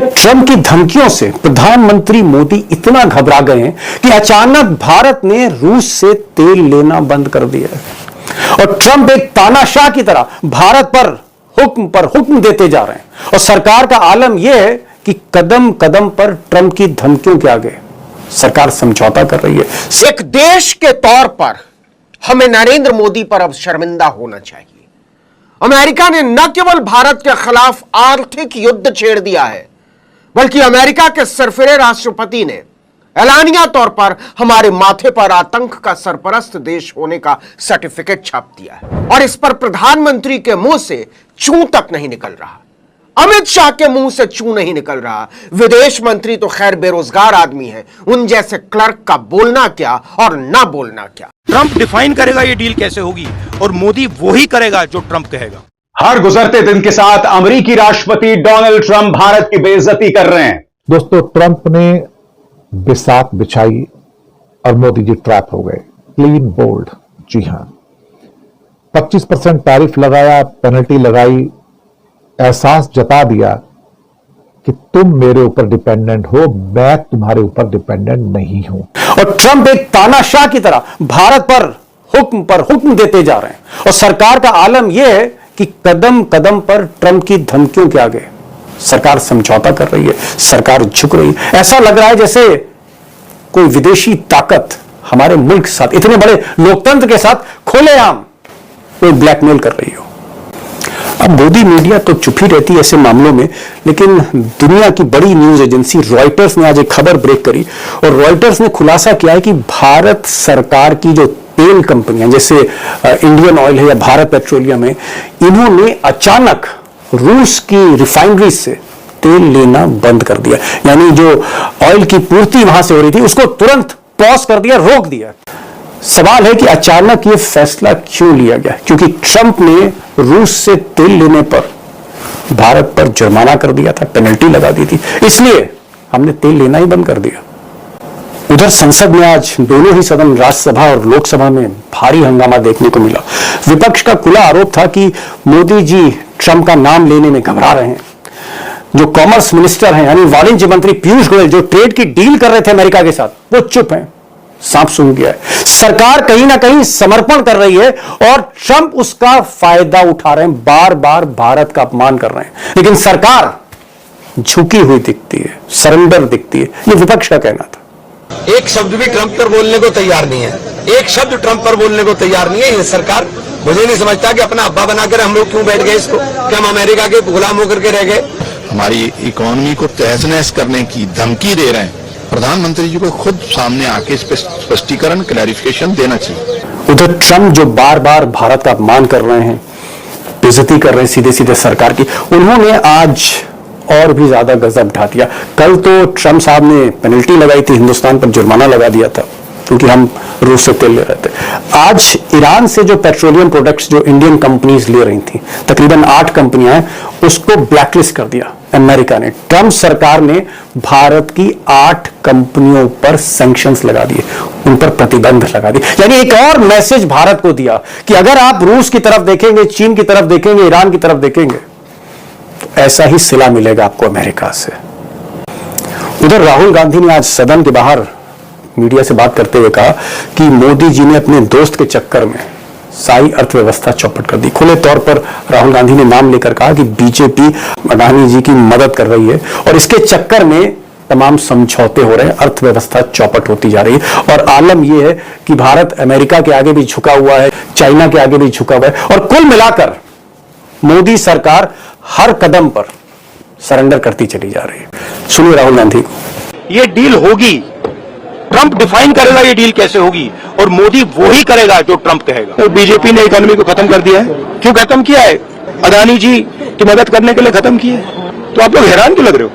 Trump की धमकियों से प्रधानमंत्री मोदी इतना घबरा गए हैं कि अचानक भारत ने रूस से तेल लेना बंद कर दिया है और ट्रंप एक तानाशाह की तरह भारत पर हुक्म देते जा रहे हैं। और सरकार का आलम यह है कि कदम कदम पर ट्रंप की धमकियों के आगे सरकार समझौता कर रही है। एक देश के तौर पर हमें नरेंद्र मोदी पर अब शर्मिंदा होना चाहिए। अमेरिका ने न केवल भारत के खिलाफ आर्थिक युद्ध छेड़ दिया है, बल्कि अमेरिका के सरफिरे राष्ट्रपति ने ऐलानिया तौर पर हमारे माथे पर आतंक का सरपरस्त देश होने का सर्टिफिकेट छाप दिया है। और इस पर प्रधानमंत्री के मुंह से चूं तक नहीं निकल रहा, अमित शाह के मुंह से चूं नहीं निकल रहा। विदेश मंत्री तो खैर बेरोजगार आदमी है, उन जैसे क्लर्क का बोलना क्या और ना बोलना क्या। ट्रंप डिफाइन करेगा ये डील कैसे होगी और मोदी वो ही करेगा जो ट्रंप कहेगा। हर गुजरते दिन के साथ अमेरिकी राष्ट्रपति डोनाल्ड ट्रंप भारत की बेइज्जती कर रहे हैं। दोस्तों, ट्रंप ने बिसात बिछाई और मोदी जी ट्रैप हो गए। क्लीन बोल्ड, जी हां, 25% टैरिफ लगाया, पेनल्टी लगाई, एहसास जता दिया कि तुम मेरे ऊपर डिपेंडेंट हो, मैं तुम्हारे ऊपर डिपेंडेंट नहीं हूं। और ट्रंप एक तानाशाह की तरह भारत पर हुक्म देते जा रहे हैं। और सरकार का आलम यह है कि कदम कदम पर ट्रंप की धमकियों के आगे सरकार समझौता कर रही है, सरकार झुक रही है। ऐसा लग रहा है जैसे कोई विदेशी ताकत हमारे मुल्क के साथ, इतने बड़े लोकतंत्र के साथ खुलेआम कोई ब्लैकमेल कर रही हो। अब मोदी मीडिया तो चुप ही रहती है ऐसे मामलों में, लेकिन दुनिया की बड़ी न्यूज एजेंसी रॉयटर्स ने आज एक खबर ब्रेक करी और रॉयटर्स ने खुलासा किया है कि भारत सरकार की जो तेल कंपनियां जैसे इंडियन ऑयल है या भारत पेट्रोलियम है, इन्होंने अचानक रूस की रिफाइनरी से तेल लेना बंद कर दिया। यानी जो ऑयल की पूर्ति वहां से हो रही थी उसको तुरंत पॉज कर दिया, रोक दिया। सवाल है कि अचानक ये फैसला क्यों लिया गया? क्योंकि ट्रंप ने रूस से तेल लेने पर भारत पर जुर्माना कर दिया था, पेनल्टी लगा दी थी, इसलिए हमने तेल लेना ही बंद कर दिया। उधर संसद में आज दोनों ही सदन, राज्यसभा और लोकसभा में भारी हंगामा देखने को मिला। विपक्ष का खुला आरोप था कि मोदी जी ट्रंप का नाम लेने में घबरा रहे हैं। जो कॉमर्स मिनिस्टर हैं यानी वाणिज्य मंत्री पीयूष गोयल, जो ट्रेड की डील कर रहे थे अमेरिका के साथ, वो चुप हैं, सांप सूंघ गया है। सरकार कहीं ना कहीं समर्पण कर रही है और ट्रंप उसका फायदा उठा रहे हैं, बार बार भारत का अपमान कर रहे हैं, लेकिन सरकार झुकी हुई दिखती है, सरेंडर दिखती है। ये विपक्ष का कहना था। एक शब्द भी ट्रंप पर बोलने को तैयार नहीं है, एक शब्द ट्रंप पर बोलने को तैयार नहीं है ये सरकार। मुझे नहीं समझता कि अपना अब्बा बनाकर हम लोग क्यों बैठ गए इसको, कि हम अमेरिका के गुलाम होकर के रह गए। हमारी इकोनॉमी को तहस नहस करने की धमकी दे रहे हैं। प्रधानमंत्री जी को खुद सामने आके इस पर स्पष्टीकरण, क्लैरिफिकेशन देना चाहिए। उधर ट्रंप जो बार बार भारत का अपमान कर रहे हैं, बेइज्जती कर रहे हैं सीधे सीधे सरकार की, उन्होंने आज और भी ज्यादा गजब ढा दिया। कल तो ट्रंप साहब ने पेनल्टी लगाई थी, हिंदुस्तान पर जुर्माना लगा दिया था क्योंकि हम रूस से तेल ले रहे थे। आज ईरान से जो पेट्रोलियम प्रोडक्ट्स जो इंडियन कंपनीज ले रही थी, तकरीबन 8 कंपनियां हैं, उसको ब्लैकलिस्ट कर दिया अमेरिका ने। ट्रंप सरकार ने भारत की 8 कंपनियों पर सैंक्शंस लगा दिए, उन पर प्रतिबंध लगा दिए। यानी एक और मैसेज भारत को दिया कि अगर आप रूस की तरफ देखेंगे, चीन की तरफ देखेंगे, ईरान की तरफ देखेंगे, तो ऐसा ही सिला मिलेगा आपको अमेरिका से। उधर राहुल गांधी ने आज सदन के बाहर मीडिया से बात करते हुए कहा कि मोदी जी ने अपने दोस्त के चक्कर में सारी अर्थव्यवस्था चौपट कर दी। खुले तौर पर राहुल गांधी ने नाम लेकर कहा कि बीजेपी अडानी जी की मदद कर रही है और इसके चक्कर में तमाम समझौते हो रहे हैं, अर्थव्यवस्था चौपट होती जा रही है। और आलम यह है कि भारत अमेरिका के आगे भी झुका हुआ है, चाइना के आगे भी झुका हुआ है और कुल मिलाकर मोदी सरकार हर कदम पर सरेंडर करती चली जा रही है। सुनिए राहुल गांधी को। ये डील होगी, ट्रंप डिफाइन करेगा ये डील कैसे होगी और मोदी वो ही करेगा जो ट्रंप कहेगा। तो बीजेपी ने इकोनॉमी को खत्म कर दिया है। क्यों खत्म किया है? अडानी जी की मदद करने के लिए खत्म किया है। तो आप लोग हैरान क्यों लग रहे हो?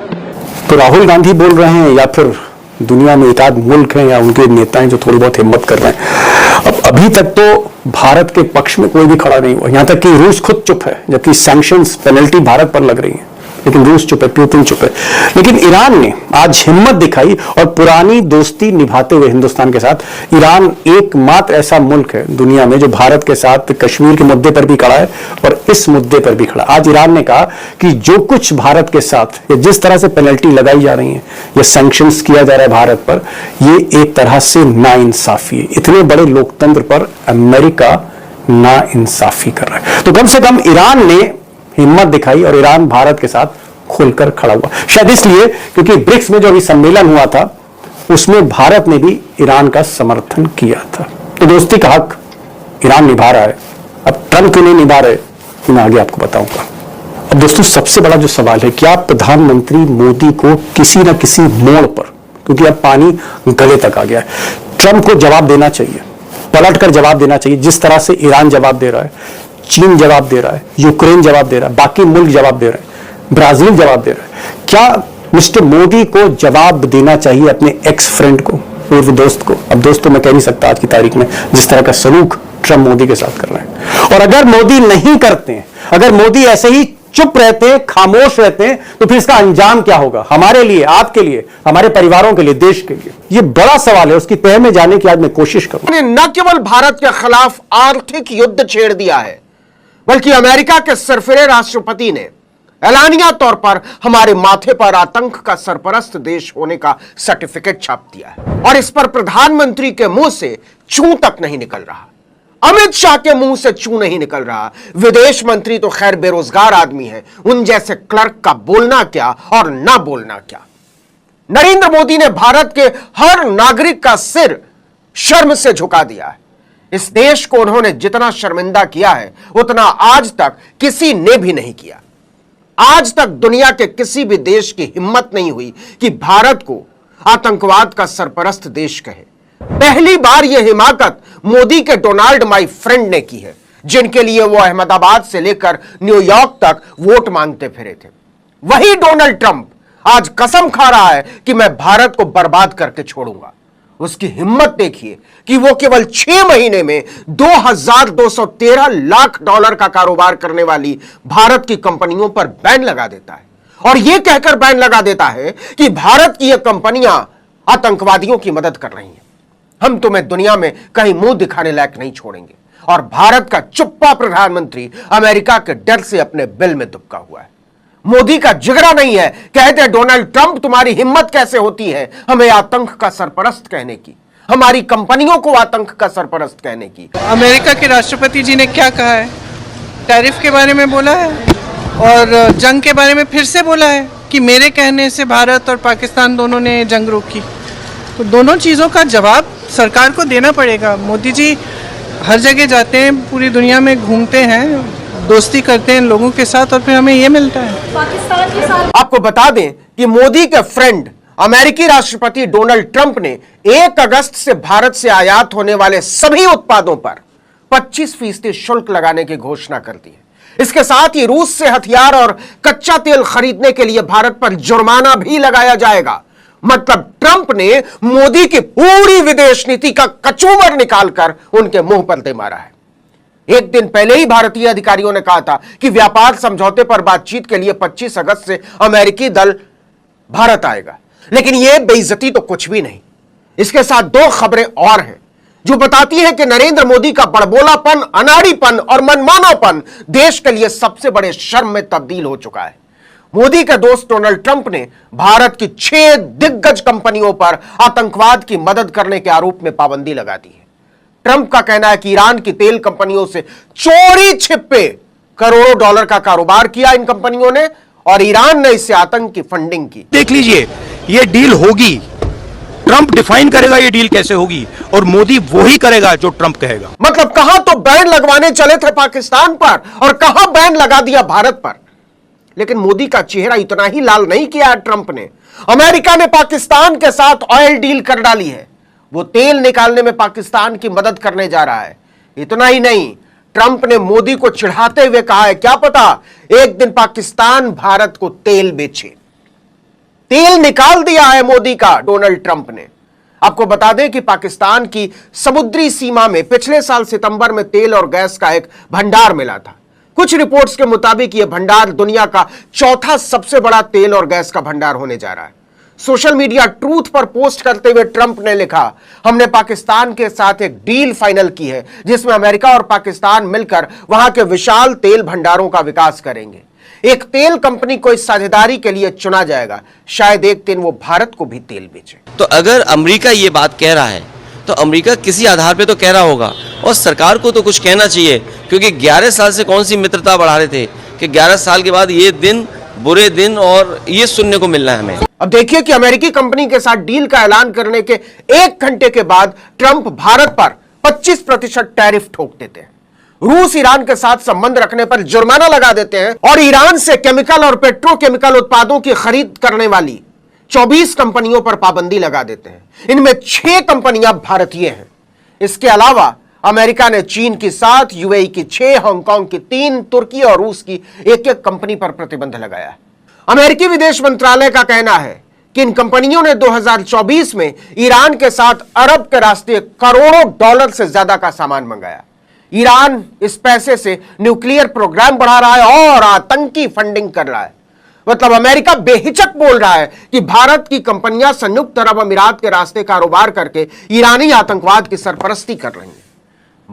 तो राहुल गांधी बोल रहे हैं या फिर दुनिया में एकाध मुल्क हैं या उनके नेता हैं जो थोड़ी बहुत हिम्मत कर रहे हैं? अब अभी तक तो भारत के पक्ष में कोई भी खड़ा नहीं हुआ, यहां तक कि रूस खुद चुप है, जबकि सैंक्शंस, पेनल्टी भारत पर लग रही है। लेकिन रूस चुप है, पुतिन चुप है। लेकिन ईरान ने आज हिम्मत दिखाई और पुरानी दोस्ती निभाते हुए हिंदुस्तान के साथ, ईरान एकमात्र ऐसा मुल्क है दुनिया में जो भारत के साथ कश्मीर के मुद्दे पर भी खड़ा है और इस मुद्दे पर भी खड़ा। आज ईरान ने कहा कि जो कुछ भारत के साथ या जिस तरह से पेनल्टी लगाई जा रही है या सैंक्शंस किया जा रहा है भारत पर, ये एक तरह से नाइंसाफी है। इतने बड़े लोकतंत्र पर अमेरिका नाइंसाफी कर रहा है। तो कम से कम ईरान ने हिम्मत दिखाई और ईरान भारत के साथ खोलकर खड़ा हुआ, शायद इसलिए क्योंकि ब्रिक्स में जो अभी सम्मेलन हुआ था उसमें भारत ने भी ईरान का समर्थन किया था। तो दोस्ती का हक ईरान निभा रहा है। अब ट्रंप क्यों नहीं निभा रहे, मैं आगे आपको बताऊंगा। अब दोस्तों, सबसे बड़ा जो सवाल है, क्या प्रधानमंत्री मोदी को किसी न किसी मोड़ पर, क्योंकि अब पानी गले तक आ गया है, ट्रंप को जवाब देना चाहिए, पलटकर जवाब देना चाहिए। जिस तरह से ईरान जवाब दे रहा है, चीन जवाब दे रहा है, यूक्रेन जवाब दे रहा है, बाकी मुल्क जवाब दे रहे हैं, ब्राजील जवाब दे रहा है, क्या मिस्टर मोदी को जवाब देना चाहिए अपने एक्स फ्रेंड को, पूर्व दोस्त को? अब दोस्तों मैं कह नहीं सकता आज की तारीख में जिस तरह का सलूक ट्रंप मोदी के साथ कर रहे हैं। और अगर मोदी नहीं करते हैं, अगर मोदी ऐसे ही चुप रहते हैं, खामोश रहते हैं, तो फिर इसका अंजाम क्या होगा हमारे लिए, आपके लिए, हमारे परिवारों के लिए, देश के लिए? ये बड़ा सवाल है, उसकी तह में जाने की आज मैं कोशिश करूंगा। न केवल भारत के खिलाफ आर्थिक युद्ध छेड़ दिया है, बल्कि अमेरिका के सरफिरे राष्ट्रपति ने ऐलानिया तौर पर हमारे माथे पर आतंक का सरपरस्त देश होने का सर्टिफिकेट छाप दिया है। और इस पर प्रधानमंत्री के मुंह से चूं तक नहीं निकल रहा, अमित शाह के मुंह से चूं नहीं निकल रहा। विदेश मंत्री तो खैर बेरोजगार आदमी है, उन जैसे क्लर्क का बोलना क्या और ना बोलना क्या। नरेंद्र मोदी ने भारत के हर नागरिक का सिर शर्म से झुका दिया है। इस देश को उन्होंने जितना शर्मिंदा किया है उतना आज तक किसी ने भी नहीं किया। आज तक दुनिया के किसी भी देश की हिम्मत नहीं हुई कि भारत को आतंकवाद का सरपरस्त देश कहे। पहली बार यह हिमाकत मोदी के डोनाल्ड माई फ्रेंड ने की है, जिनके लिए वो अहमदाबाद से लेकर न्यूयॉर्क तक वोट मांगते फिरे थे। वही डोनाल्ड ट्रंप आज कसम खा रहा है कि मैं भारत को बर्बाद करके छोड़ूंगा। उसकी हिम्मत देखिए कि वो केवल 6 महीने में 2213 लाख डॉलर का कारोबार करने वाली भारत की कंपनियों पर बैन लगा देता है और यह कहकर बैन लगा देता है कि भारत की यह कंपनियां आतंकवादियों की मदद कर रही हैं। हम तुम्हें दुनिया में कहीं मुंह दिखाने लायक नहीं छोड़ेंगे। और भारत का चुप्पा प्रधानमंत्री अमेरिका के डर से अपने बिल में दुबका हुआ है। मोदी का जिगरा नहीं है, कहते डोनाल्ड ट्रंप तुम्हारी हिम्मत कैसे होती है हमें आतंक का सरपरस्त कहने की, हमारी कंपनियों को आतंक का सरपरस्त कहने की। अमेरिका के राष्ट्रपति जी ने क्या कहा है? टैरिफ के बारे में बोला है और जंग के बारे में फिर से बोला है कि मेरे कहने से भारत और पाकिस्तान दोनों ने जंग रोकी। तो दोनों चीज़ों का जवाब सरकार को देना पड़ेगा। मोदी जी हर जगह जाते हैं, पूरी दुनिया में घूमते हैं, दोस्ती करते हैं लोगों के साथ और फिर हमें ये मिलता है। पाकिस्तान के साथ आपको बता दें कि मोदी के फ्रेंड अमेरिकी राष्ट्रपति डोनाल्ड ट्रंप ने 1 अगस्त से भारत से आयात होने वाले सभी उत्पादों पर 25% शुल्क लगाने की घोषणा कर दी है। इसके साथ ही रूस से हथियार और कच्चा तेल खरीदने के लिए भारत पर जुर्माना भी लगाया जाएगा। मतलब ट्रंप ने मोदी की पूरी विदेश नीति का कचूमर निकालकर उनके मुंह पर दे मारा है। एक दिन पहले ही भारतीय अधिकारियों ने कहा था कि व्यापार समझौते पर बातचीत के लिए 25 अगस्त से अमेरिकी दल भारत आएगा, लेकिन यह बेइज्जती तो कुछ भी नहीं। इसके साथ 2 खबरें और हैं जो बताती हैं कि नरेंद्र मोदी का बड़बोलापन, अनाड़ीपन और मनमानापन देश के लिए सबसे बड़े शर्म में तब्दील हो चुका है। मोदी के दोस्त डोनाल्ड ट्रंप ने भारत की 6 दिग्गज कंपनियों पर आतंकवाद की मदद करने के आरोप में पाबंदी लगा दी है। ट्रंप का कहना है कि ईरान की तेल कंपनियों से चोरी छिपे करोड़ों डॉलर का कारोबार किया इन कंपनियों ने और ईरान ने इससे आतंक की फंडिंग की। देख लीजिए, ये डील होगी, ट्रंप डिफाइन करेगा ये डील कैसे होगी और मोदी वही करेगा जो ट्रंप कहेगा। मतलब कहां तो बैन लगवाने चले थे पाकिस्तान पर और कहां बैन लगा दिया भारत पर। लेकिन मोदी का चेहरा इतना ही लाल नहीं किया है ट्रंप ने। अमेरिका ने पाकिस्तान के साथ ऑयल डील कर डाली है, वो तेल निकालने में पाकिस्तान की मदद करने जा रहा है। इतना ही नहीं, ट्रंप ने मोदी को चिढ़ाते हुए कहा है, क्या पता एक दिन पाकिस्तान भारत को तेल बेचे। तेल निकाल दिया है मोदी का डोनाल्ड ट्रंप ने। आपको बता दें कि पाकिस्तान की समुद्री सीमा में पिछले साल सितंबर में तेल और गैस का एक भंडार मिला था, कुछ रिपोर्ट्स के मुताबिक यह भंडार दुनिया का चौथा सबसे बड़ा तेल और गैस का भंडार होने जा रहा है। सोशल मीडिया ट्रूथ पर पोस्ट करते हुए ट्रंप ने लिखा, हमने पाकिस्तान के साथ एक डील फाइनल की है जिसमें अमेरिका और पाकिस्तान मिलकर वहां के विशाल तेल भंडारों का विकास करेंगे। एक तेल कंपनी को इस साझेदारी के लिए चुना जाएगा। शायद एक दिन वो भारत को भी तेल बेचे। तो अगर अमेरिका ये बात कह रहा है तो अमेरिका किसी आधार पे तो कह रहा होगा, और सरकार को तो कुछ कहना चाहिए, क्योंकि 11 साल से कौन सी मित्रता बढ़ा रहे थे कि 11 साल के बाद ये दिन बुरे दिन और ये सुनने को मिल रहा है हमें। अब देखिए कि अमेरिकी कंपनी के साथ डील का ऐलान करने के 1 घंटे के बाद ट्रंप भारत पर 25% टैरिफ ठोक देते हैं। रूस ईरान के साथ संबंध रखने पर जुर्माना लगा देते हैं और ईरान से केमिकल और पेट्रोकेमिकल उत्पादों की खरीद करने वाली 24 कंपनियों पर पाबंदी लगा देते हैं। इनमें 6 कंपनियां भारतीय हैं। इसके अलावा अमेरिका ने चीन की 7, यूएई की 6, हांगकांग की 3, तुर्की और रूस की 1-1 कंपनी पर प्रतिबंध लगाया। अमेरिकी विदेश मंत्रालय का कहना है कि इन कंपनियों ने 2024 में ईरान के साथ अरब के रास्ते करोड़ों डॉलर से ज्यादा का सामान मंगाया। ईरान इस पैसे से न्यूक्लियर प्रोग्राम बढ़ा रहा है और आतंकी फंडिंग कर रहा है। मतलब अमेरिका बेहिचक बोल रहा है कि भारत की कंपनियां संयुक्त अरब अमीरात के रास्ते कारोबार करके ईरानी आतंकवाद की सरपरस्ती कर रही हैं।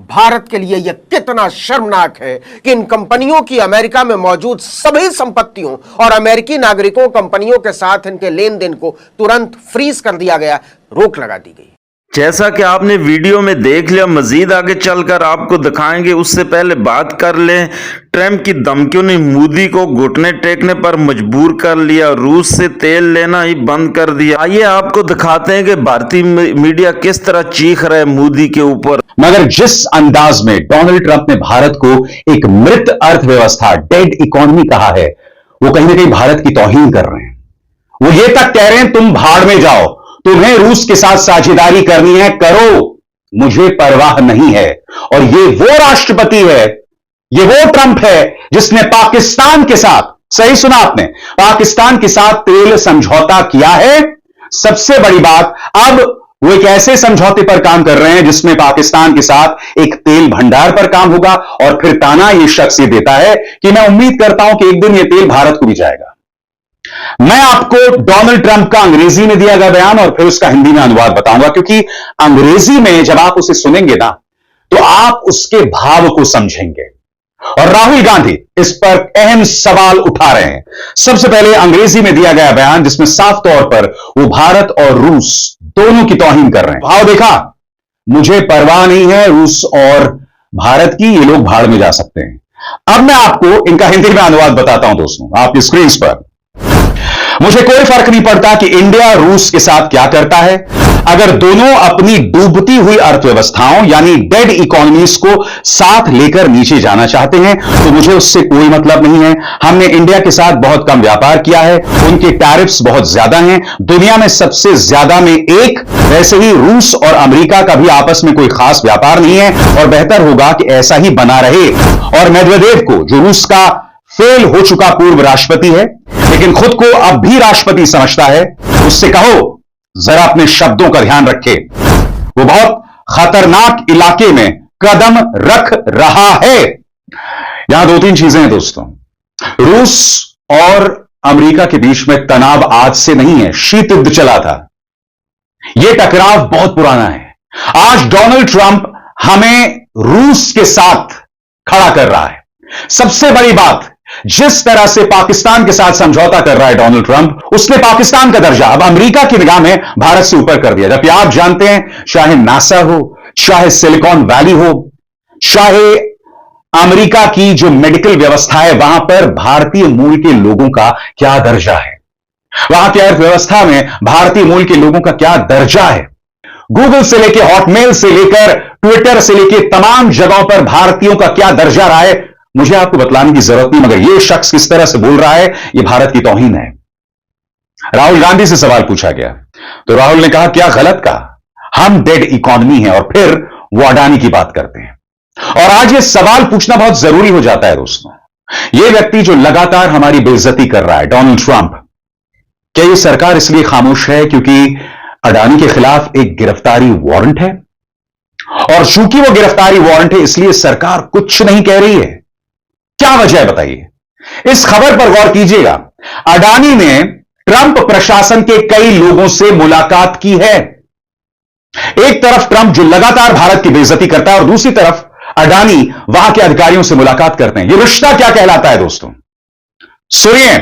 भारत के लिए यह कितना शर्मनाक है कि इन कंपनियों की अमेरिका में मौजूद सभी संपत्तियों और अमेरिकी नागरिकों कंपनियों के साथ इनके लेन देन को तुरंत फ्रीज कर दिया गया, रोक लगा दी गई। जैसा कि आपने वीडियो में देख लिया, मजीद आगे चलकर आपको दिखाएंगे। उससे पहले बात कर लें, ट्रंप की धमकियों ने मोदी को घुटने टेकने पर मजबूर कर लिया, रूस से तेल लेना ही बंद कर दिया। आइए आपको दिखाते हैं कि भारतीय मीडिया किस तरह चीख रहा है मोदी के ऊपर। मगर जिस अंदाज में डोनाल्ड ट्रंप ने भारत को एक मृत अर्थव्यवस्था, डेड इकोनॉमी कहा है, वो कहीं ना कहीं भारत की तौहीन कर रहे हैं। वो ये तक कह रहे हैं तुम भाड़ में जाओ, तुम्हें रूस के साथ साझेदारी करनी है करो, मुझे परवाह नहीं है। और ये वो राष्ट्रपति है, ये वो ट्रंप है जिसने पाकिस्तान के साथ, सही सुना आपने, पाकिस्तान के साथ तेल समझौता किया है। सबसे बड़ी बात, अब वो एक ऐसे समझौते पर काम कर रहे हैं जिसमें पाकिस्तान के साथ एक तेल भंडार पर काम होगा। और फिर ताना ये शख्स ये देता है कि मैं उम्मीद करता हूं कि एक दिन ये तेल भारत को भी जाएगा। मैं आपको डोनाल्ड ट्रंप का अंग्रेजी में दिया गया बयान और फिर उसका हिंदी में अनुवाद बताऊंगा, क्योंकि अंग्रेजी में जब आप उसे सुनेंगे ना तो आप उसके भाव को समझेंगे। और राहुल गांधी इस पर अहम सवाल उठा रहे हैं। सबसे पहले अंग्रेजी में दिया गया बयान जिसमें साफ तौर पर वो भारत और रूस दोनों की तौहीन कर रहे हैं। भाव देखा, मुझे परवाह नहीं है रूस और भारत की, ये लोग भाड़ में जा सकते हैं। अब मैं आपको इनका हिंदी में अनुवाद बताता हूं दोस्तों, आपकी स्क्रीन पर। मुझे कोई फर्क नहीं पड़ता कि इंडिया रूस के साथ क्या करता है। अगर दोनों अपनी डूबती हुई अर्थव्यवस्थाओं यानी डेड इकोनॉमीज को साथ लेकर नीचे जाना चाहते हैं तो मुझे उससे कोई मतलब नहीं है। हमने इंडिया के साथ बहुत कम व्यापार किया है, उनके टैरिफ्स बहुत ज्यादा हैं, दुनिया में सबसे ज्यादा में एक। वैसे ही रूस और अमेरिका का भी आपस में कोई खास व्यापार नहीं है और बेहतर होगा कि ऐसा ही बना रहे। और मेदवेदेव को, जो रूस का फेल हो चुका पूर्व राष्ट्रपति है लेकिन खुद को अब भी राष्ट्रपति समझता है, उससे कहो जरा अपने शब्दों का ध्यान रखे। वो बहुत खतरनाक इलाके में कदम रख रहा है। यहां 2-3 चीजें हैं दोस्तों। रूस और अमेरिका के बीच में तनाव आज से नहीं है, शीत युद्ध चला था। यह टकराव बहुत पुराना है। आज डोनाल्ड ट्रंप हमें रूस के साथ खड़ा कर रहा है। सबसे बड़ी बात, जिस तरह से पाकिस्तान के साथ समझौता कर रहा है डोनाल्ड ट्रंप, उसने पाकिस्तान का दर्जा अब अमेरिका की निगाह में भारत से ऊपर कर दिया। जबकि आप जानते हैं, चाहे नासा हो, चाहे सिलिकॉन वैली हो, चाहे अमेरिका की जो मेडिकल व्यवस्था है, वहां पर भारतीय मूल के लोगों का क्या दर्जा है, वहां की अर्थव्यवस्था में भारतीय मूल के लोगों का क्या दर्जा है। गूगल से लेकर हॉटमेल से लेकर ट्विटर से लेकर तमाम जगहों पर भारतीयों का क्या दर्जा रहा है, मुझे आपको बतलाने की जरूरत नहीं। मगर यह शख्स किस तरह से बोल रहा है, यह भारत की तौहीन है। राहुल गांधी से सवाल पूछा गया तो राहुल ने कहा, क्या गलत कहा, हम डेड इकोनॉमी है। और फिर वो अडानी की बात करते हैं। और आज यह सवाल पूछना बहुत जरूरी हो जाता है दोस्तों। यह व्यक्ति जो लगातार हमारी बेइज्जती कर रहा है, डोनाल्ड ट्रंप, क्या यह सरकार इसलिए खामोश है क्योंकि अडानी के खिलाफ एक गिरफ्तारी वारंट है? और चूंकि वो गिरफ्तारी वारंट है इसलिए सरकार कुछ नहीं कह रही है? क्या क्या वजह है बताइए? इस खबर पर गौर कीजिएगा। अडानी ने ट्रंप प्रशासन के कई लोगों से मुलाकात की है। एक तरफ ट्रंप जो लगातार भारत की बेइज्जती करता है और दूसरी तरफ अडानी वहां के अधिकारियों से मुलाकात करते हैं। यह रिश्ता क्या कहलाता है दोस्तों? सुनिए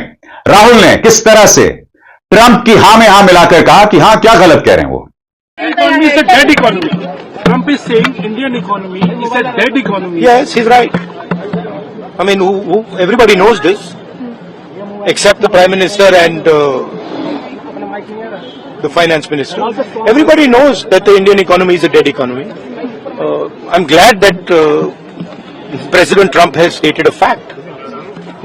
राहुल ने किस तरह से ट्रंप की हां में हां मिलाकर कहा कि हां क्या गलत कह रहे हैं वो। Economy is a dead economy. Trump is saying Indian economy is a dead economy. Yes, he's right. I mean, everybody knows this, except the Prime Minister and the Finance Minister. Everybody knows that the Indian economy is a dead economy. I'm glad that President Trump has stated a fact.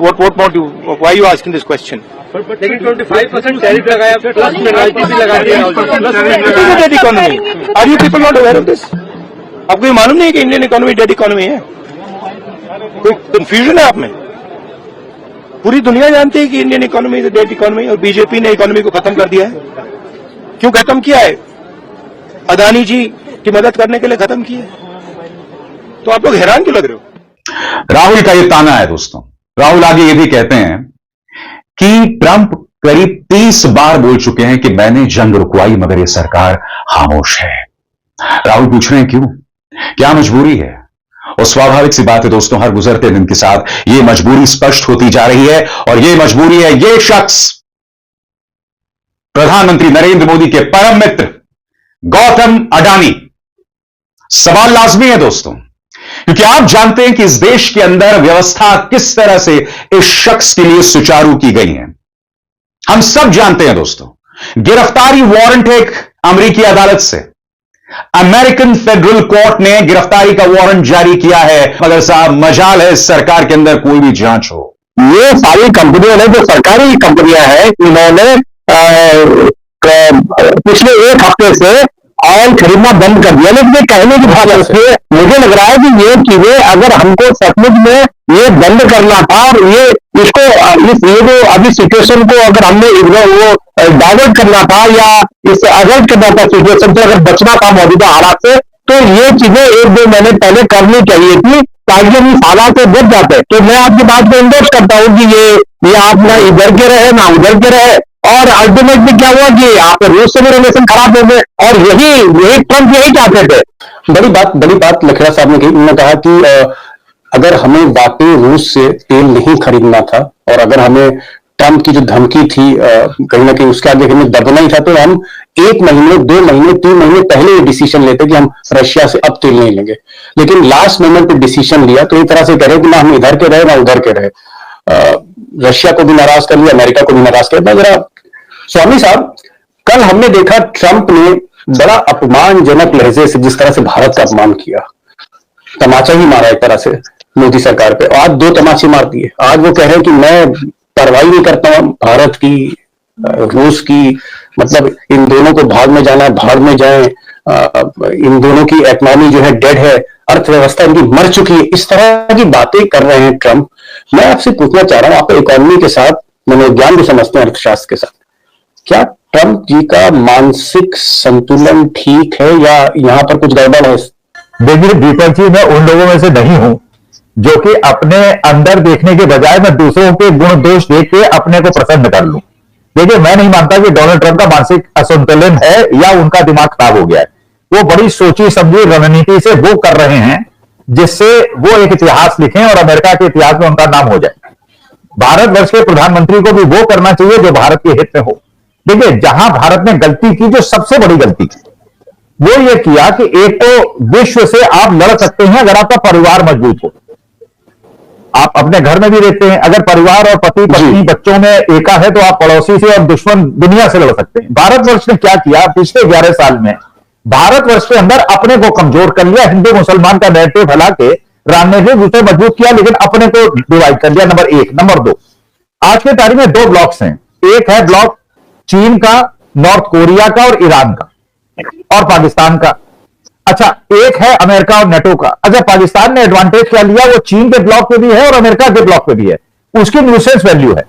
What more do you, why are you asking this question? लेकिन 25% tariff लगाया plus penalty भी लगा दिया। It is a dead economy. Are you people not aware of this? आपको ये मालूम नहीं है कि इंडियन इकोनॉमी डेड इकोनॉमी है? कोई कंफ्यूजन है आप में? पूरी दुनिया जानती है कि Indian economy is a dead economy और बीजेपी ने इकोनॉमी को खत्म कर दिया है। क्यों खत्म किया है? अदानी जी की मदद करने के लिए खत्म किया है। तो आप लोग हैरान क्यों लग रहे हो? राहुल का यह ताना है दोस्तों। राहुल आगे ये भी कहते हैं कि ट्रंप करीब 30 बार बोल चुके हैं कि मैंने जंग रुकवाई मगर यह सरकार खामोश है। राहुल पूछ रहे हैं क्यों? क्या मजबूरी है? और स्वाभाविक सी बात है दोस्तों, हर गुजरते दिन के साथ यह मजबूरी स्पष्ट होती जा रही है और यह मजबूरी है यह शख्स प्रधानमंत्री नरेंद्र मोदी के परम मित्र गौतम अडानी। सवाल लाजमी है दोस्तों, क्योंकि आप जानते हैं कि इस देश के अंदर व्यवस्था किस तरह से इस शख्स के लिए सुचारू की गई है। हम सब जानते हैं दोस्तों, गिरफ्तारी वारंट है एक अमेरिकी अदालत से। अमेरिकन फेडरल कोर्ट ने गिरफ्तारी का वारंट जारी किया है, मगर साहब मजाल है इस सरकार के अंदर कोई भी जांच हो। ये सारी कंपनियां ने जो सरकारी कंपनियां हैं, इन्होंने पिछले एक हफ्ते से ऑयल खरीदना बंद कर दिया। लेकिन ये कहने की बात है, मुझे लग रहा है कि ये चीजें अगर हमको सचमुच में ये बंद करना था और ये इसको ये जो अभी सिचुएशन को अगर हमने वो डाइवर्ट करना था या इससे अवॉइड करना था सिचुएशन से, अगर बचना था मौजूदा हालात से, तो ये चीजें 1-2 महीने पहले करनी चाहिए थी ताकि हम इस हालात से बच जाते। तो मैं आपकी बात को इंडोर्स करता हूँ कि ये आप ना इधर के रहे ना उधर के रहे और अल्टीमेटली क्या हुआ कि आप रूस से भी रिलेशन खराब हो गए और यही ट्रंप यही चाहते थे। बड़ी बात लखेड़ा साहब ने कही। उन्होंने कहा कि अगर हमें वाकई रूस से तेल नहीं खरीदना था और अगर हमें ट्रंप की जो धमकी थी कहीं ना कहीं उसके आगे हमें दबना ही था, तो हम 1 महीने 2 महीने 3 महीने पहले ये डिसीजन लेते कि हम रशिया से अब तेल नहीं लेंगे। लेकिन लास्ट मोमेंट पे डिसीजन लिया तो एक तरह से कह रहे कि ना हम इधर के रहे ना उधर के रहे, रशिया को भी नाराज कर लिया, अमेरिका को भी नाराज कर दिया। जरा स्वामी साहब, कल हमने देखा ट्रंप ने बड़ा अपमानजनक लहजे से जिस तरह से भारत का अपमान किया, तमाचा ही मारा एक तरह से मोदी सरकार पे। आज 2 तमाचे मार दिए। आज वो कह रहे हैं कि मैं परवाह नहीं करता हूं भारत की, रूस की, मतलब इन दोनों को भाग में जाना, भाग में जाए, इन दोनों की इकोनॉमी जो है डेड है, अर्थव्यवस्था इनकी मर चुकी है। इस तरह की बातें कर रहे हैं ट्रंप। मैं आपसे पूछना चाह रहा हूं, आप इकोनॉमी के साथ मनोविज्ञान भी समझते हैं, अर्थशास्त्र के साथ, क्या ट्रंप जी का मानसिक संतुलन ठीक है या यहां पर कुछ गड़बड़ है? देखिए दीपक जी, मैं उन लोगों में से नहीं हूं जो कि अपने अंदर देखने के बजाय मैं दूसरों के गुण दोष देख के अपने को प्रसन्न कर लूं। देखिए, मैं नहीं मानता कि डोनाल्ड ट्रंप का मानसिक असंतुलन है या उनका दिमाग खराब हो गया है। वो बड़ी सोची समझी रणनीति से वो कर रहे हैं जिससे वो एक इतिहास लिखें और अमेरिका के इतिहास में उनका नाम हो जाए। भारतवर्ष के प्रधानमंत्री को भी वो करना चाहिए जो भारत के हित में हो। देखिए, जहां भारत ने गलती की, जो सबसे बड़ी गलती की, वो ये किया कि एक तो विश्व से आप लड़ सकते हैं अगर आपका परिवार मजबूत हो। आप अपने घर में भी देखते हैं, अगर परिवार और पति पत्नी बच्चों में एका है तो आप पड़ोसी से और दुश्मन दुनिया से लड़ सकते हैं। भारतवर्ष ने क्या किया पिछले 11 साल में? भारतवर्ष के अंदर अपने को कमजोर कर लिया, हिंदू मुसलमान का नैरेटिव फैला के राजनीतिक रूप से मजबूत किया, लेकिन अपने को डिवाइड कर लिया। नंबर 1। नंबर 2, आज के तारीख में 2 ब्लॉक्स हैं। एक है ब्लॉक चीन का, नॉर्थ कोरिया का और ईरान का और पाकिस्तान का। अच्छा, एक है अमेरिका और नेटो का। अच्छा, पाकिस्तान ने एडवांटेज क्या लिया? वो चीन के ब्लॉक पे भी है और अमेरिका के ब्लॉक पे भी है, उसकी न्यूसेंस वैल्यू है।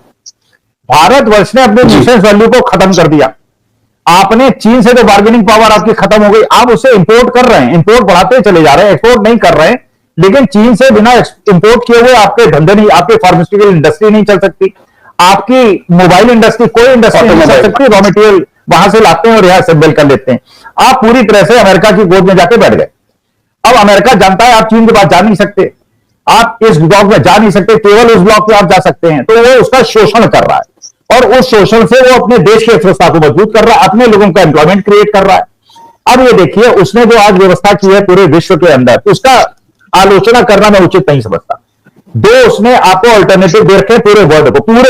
भारतवर्ष ने अपने न्यूसेंस वैल्यू को खत्म कर दिया। आपने चीन से तो बार्गेनिंग पावर आपकी खत्म हो गई, आप उसे इंपोर्ट कर रहे हैं, इंपोर्ट बढ़ाते चले जा रहे हैं, एक्सपोर्ट नहीं कर रहे हैं। लेकिन चीन से बिना इंपोर्ट किए हुए आपके धंधे नहीं, आपकी फार्मास्यूटिकल इंडस्ट्री नहीं चल सकती, आपकी मोबाइल इंडस्ट्री, कोई इंडस्ट्री नहीं चल सकती। रॉ मटेरियल वहां से लाते हैं और यहां असेंबल कर लेते हैं। आप पूरी तरह से अमेरिका की गोद में जाके बैठ गए। अब अमेरिका जानता है आप चीन के पास जा नहीं सकते, आप इस ब्लॉक में जा नहीं सकते, केवल उस ब्लॉक पे आप जा सकते हैं, तो वो उसका शोषण कर रहा है और उस शोषण से वो अपने देश की अर्थव्यवस्था को मजबूत कर रहा है, अपने लोगों का एम्प्लॉयमेंट क्रिएट कर रहा है। अब ये देखिए उसने जो आज व्यवस्था की है पूरे विश्व के अंदर, उसका आलोचना करना मैं उचित नहीं समझता। दो उसने आपको अल्टरनेटिव दे रखे पूरे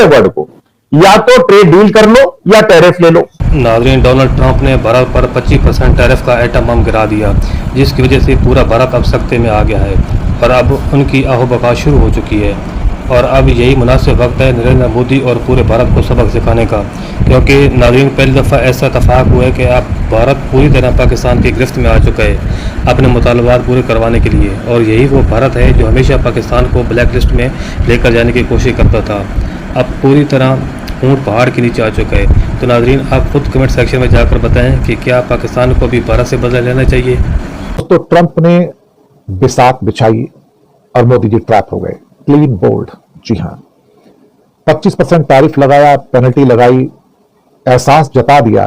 वर्ल्ड को, या तो ट्रेड डील कर लो या टैरिफ ले लो। नाज़रीन, डोनाल्ड ट्रंप ने भारत पर 25% टैरिफ का एटम बम गिरा दिया, जिसकी वजह से पूरा भारत अब सख्ते में आ गया है और अब उनकी आहोबका शुरू हो चुकी है। और अब यही मुनासिब वक्त है नरेंद्र मोदी और पूरे भारत को सबक सिखाने का, क्योंकि नाज़रीन पहली दफ़ा ऐसा इत्तेफाक हुआ है कि अब भारत पूरी तरह पाकिस्तान की गिरफ्त में आ चुका है अपने मुतालबात पूरे करवाने के लिए। और यही वो भारत है जो हमेशा पाकिस्तान को ब्लैक लिस्ट में लेकर जाने की कोशिश करता था, अब पूरी तरह ऊँट पहाड़ के नीचे आ चुका है। तो नाज़रीन आप खुद कमेंट सेक्शन में जाकर बताएं कि क्या पाकिस्तान को भी भारत से बदला लेना चाहिए। तो ट्रंप ने बिसात बिछाई और मोदी जी ट्रैप हो गए, क्लीन बोल्ड। जी हां, 25% टैरिफ लगाया, पेनल्टी लगाई, एहसास जता दिया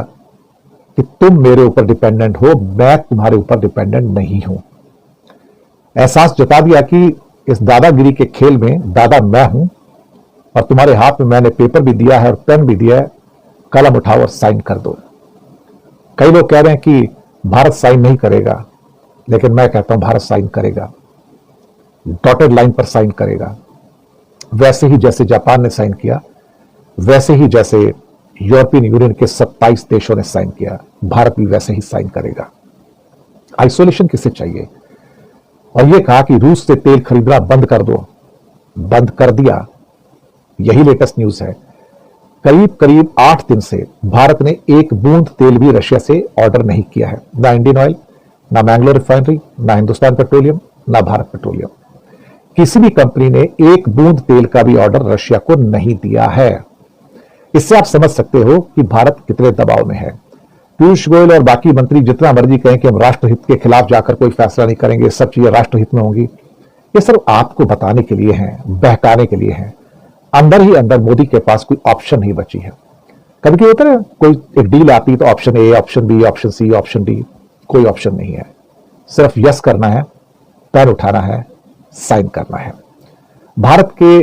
कि तुम मेरे ऊपर डिपेंडेंट हो, मैं तुम्हारे ऊपर डिपेंडेंट नहीं हूं। एहसास जता दिया कि इस दादागिरी के खेल में दादा मैं हूं और तुम्हारे हाथ में मैंने पेपर भी दिया है और पेन भी दिया है, कलम उठाओ और साइन कर दो। कई लोग कह रहे हैं कि भारत साइन नहीं करेगा, लेकिन मैं कहता हूं भारत साइन करेगा, डॉटेड लाइन पर साइन करेगा, वैसे ही जैसे जापान ने साइन किया, वैसे ही जैसे यूरोपियन यूनियन के 27 देशों ने साइन किया, भारत भी वैसे ही साइन करेगा। आइसोलेशन किसे चाहिए? और यह कहा कि रूस से तेल खरीदना बंद कर दो, बंद कर दिया। यही लेटेस्ट न्यूज है। करीब 8 दिन से भारत ने एक बूंद तेल भी रशिया से ऑर्डर नहीं किया है, ना इंडियन ऑयल, ना मैंगलोर रिफाइनरी, ना हिंदुस्तान पेट्रोलियम, ना भारत पेट्रोलियम। किसी भी कंपनी ने एक बूंद तेल का भी ऑर्डर रशिया को नहीं दिया है। इससे आप समझ सकते हो कि भारत कितने दबाव में है। पीयूष गोयल और बाकी मंत्री जितना मर्जी कहें कि हम राष्ट्रहित के खिलाफ जाकर कोई फैसला नहीं करेंगे, सब चीजें राष्ट्रहित में होंगी, ये सिर्फ आपको बताने के लिए हैं, बहकाने के लिए हैं। अंदर ही अंदर मोदी के पास कोई ऑप्शन नहीं बची है। कभी कभी होता है कोई एक डील आती तो option A, option B, option C, option D, कोई ऑप्शन नहीं है। सिर्फ यस करना है, पेन उठाना है, साइन करना है। भारत के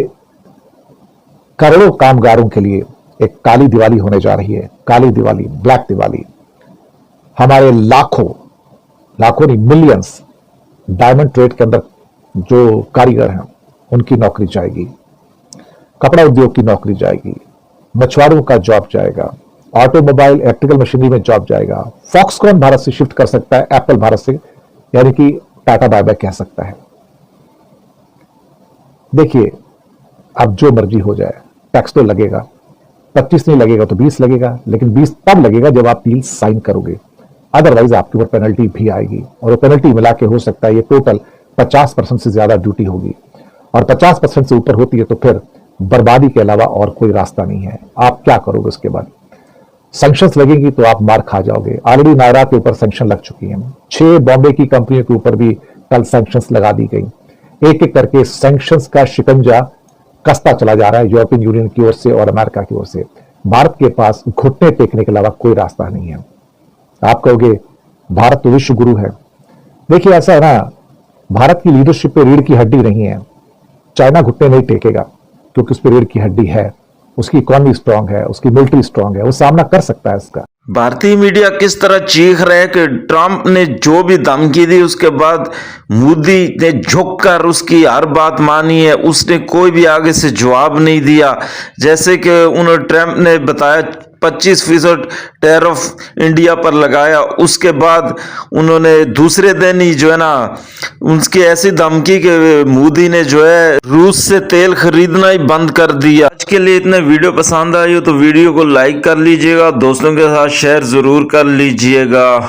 करोड़ों कामगारों के लिए एक काली दिवाली होने जा रही है, काली दिवाली, ब्लैक दिवाली। हमारे लाखों नहीं मिलियंस डायमंड ट्रेड के अंदर जो कारीगर हैं उनकी नौकरी जाएगी, कपड़ा उद्योग की नौकरी जाएगी, मछुआरों का जॉब जाएगा, ऑटोमोबाइल इलेक्ट्रिकल मशीनरी में जॉब जाएगा। फॉक्सकॉन भारत से शिफ्ट कर सकता है, एप्पल भारत से, यानी कि टाटा बाय बाय कह सकता है। देखिए अब जो मर्जी हो जाए, टैक्स तो लगेगा, 25 नहीं लगेगा तो 20 लगेगा, लेकिन 20 तब लगेगा जब आप डील साइन करोगे, अदरवाइज आपके ऊपर पेनल्टी भी आएगी। और वो पेनल्टी मिला के हो सकता है ये टोटल 50% से ज्यादा ड्यूटी होगी, और 50% से ऊपर होती है तो फिर बर्बादी के अलावा और कोई रास्ता नहीं है। आप क्या करोगे उसके बाद? सैंक्शंस लगेंगी तो आप मार खा जाओगे। ऑलरेडी नायरा के ऊपर सैंक्शन लग चुकी हैं, 6 बॉम्बे की कंपनियों के ऊपर भी कल सैंक्शंस लगा दी गई। एक एक करके सैंक्शंस का शिकंजा कसता चला जा रहा है यूरोपियन यूनियन की ओर से और अमेरिका की ओर से। भारत के पास घुटने टेकने के अलावा कोई रास्ता नहीं है। आप कहोगे भारत तो विश्व गुरु है। देखिए ऐसा है ना, भारत की लीडरशिप पे रीढ़ की हड्डी नहीं है। चाइना घुटने नहीं टेकेगा क्योंकि उस पर रीढ़ की हड्डी है, उसकी इकोनॉमी स्ट्रांग है, उसकी मिलिट्री स्ट्रांग है, वो सामना कर सकता है इसका। भारतीय मीडिया किस तरह चीख रहे हैं कि ट्रंप ने जो भी धमकी दी उसके बाद मोदी ने झुककर उसकी हर बात मानी है, उसने कोई भी आगे से जवाब नहीं दिया। जैसे कि उन्होंने ट्रंप ने बताया 25% टैरिफ इंडिया पर लगाया, उसके बाद उन्होंने दूसरे दिन ही जो है ना उनकी ऐसी धमकी कि मोदी ने जो है रूस से तेल खरीदना ही बंद कर दिया। आज के लिए इतने। वीडियो पसंद आई हो तो वीडियो को लाइक कर लीजिएगा, दोस्तों के साथ शेयर जरूर कर लीजिएगा।